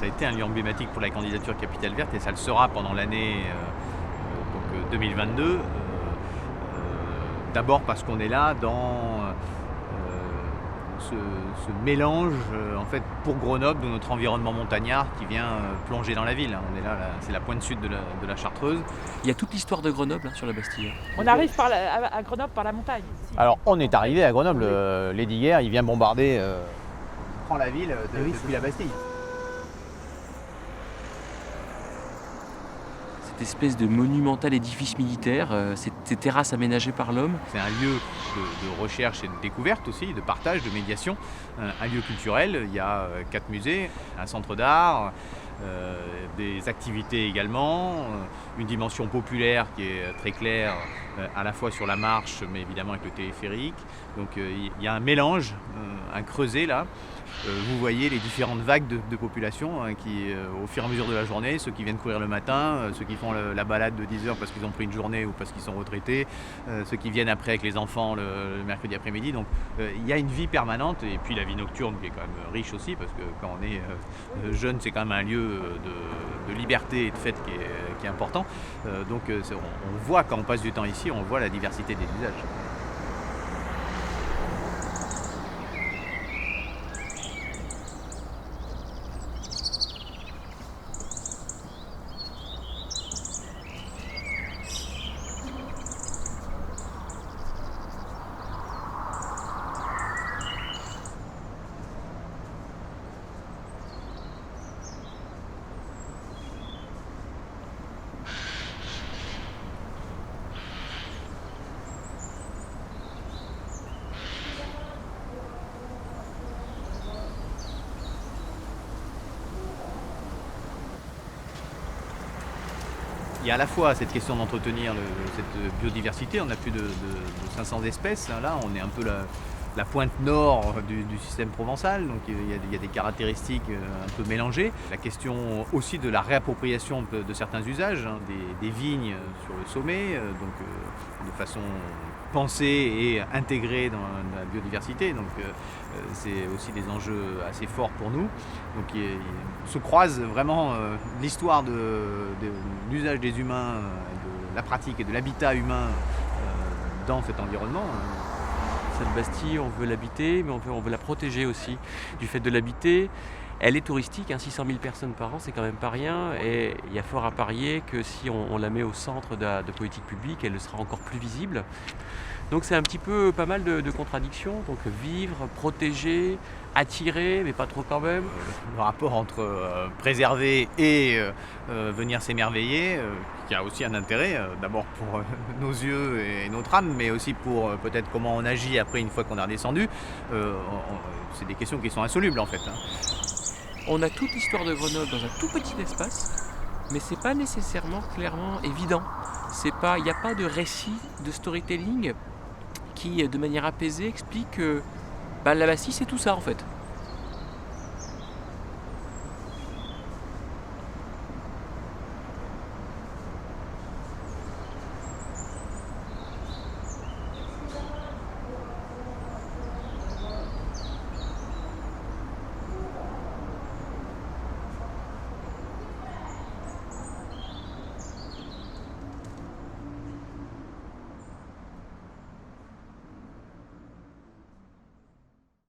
Ça a été un lieu emblématique pour la candidature Capitale Verte et ça le sera pendant l'année 2022. D'abord parce qu'on est là dans ce mélange en fait, pour Grenoble de notre environnement montagnard qui vient plonger dans la ville. On est là, c'est la pointe sud de la Chartreuse. Il y a toute l'histoire de Grenoble sur la Bastille. On arrive à Grenoble par la montagne. Alors on est arrivé à Grenoble, Lesdiguières, il vient bombarder, il prend la ville depuis la Bastille. Cette espèce de monumental édifice militaire, ces terrasses aménagées par l'homme. C'est un lieu de recherche et de découverte aussi, de partage, de médiation, un lieu culturel. Il y a 4 musées, un centre d'art, des activités également, une dimension populaire qui est très claire à la fois sur la marche mais évidemment avec le téléphérique. Donc il y a un mélange, un creuset là. Vous voyez les différentes vagues de population qui, au fur et à mesure de la journée, ceux qui viennent courir le matin, ceux qui font la balade de 10 heures parce qu'ils ont pris une journée ou parce qu'ils sont retraités, ceux qui viennent après avec les enfants le mercredi après-midi. Donc il y a une vie permanente et puis la vie nocturne qui est quand même riche aussi parce que quand on est jeune, c'est quand même un lieu de liberté et de fête qui est important. Donc on voit quand on passe du temps ici, on voit la diversité des usages. Il y a à la fois cette question d'entretenir cette biodiversité, on a plus de 500 espèces, là on est un peu la pointe nord du système provençal, donc il y a des caractéristiques un peu mélangées. La question aussi de la réappropriation de certains usages, des vignes sur le sommet, donc de façon pensée et intégrée dans la biodiversité, donc c'est aussi des enjeux assez forts pour nous. Donc il se croise vraiment l'histoire de l'usage des humains, de la pratique et de l'habitat humain dans cet environnement. Cette Bastille, on veut l'habiter, mais on veut la protéger aussi du fait de l'habiter. Elle est touristique, 600 000 personnes par an, c'est quand même pas rien. Et il y a fort à parier que si on la met au centre de politique publique, elle sera encore plus visible. Donc c'est un petit peu pas mal de contradictions. Donc vivre, protéger, attirer, mais pas trop quand même. Le rapport entre préserver et venir s'émerveiller, qui a aussi un intérêt, d'abord pour nos yeux et notre âme, mais aussi pour peut-être comment on agit après une fois qu'on est redescendu. C'est des questions qui sont insolubles en fait. On a toute l'histoire de Grenoble dans un tout petit espace, mais c'est pas nécessairement clairement évident. Il n'y a pas de récit de storytelling qui, de manière apaisée, explique que la Bastille c'est tout ça en fait.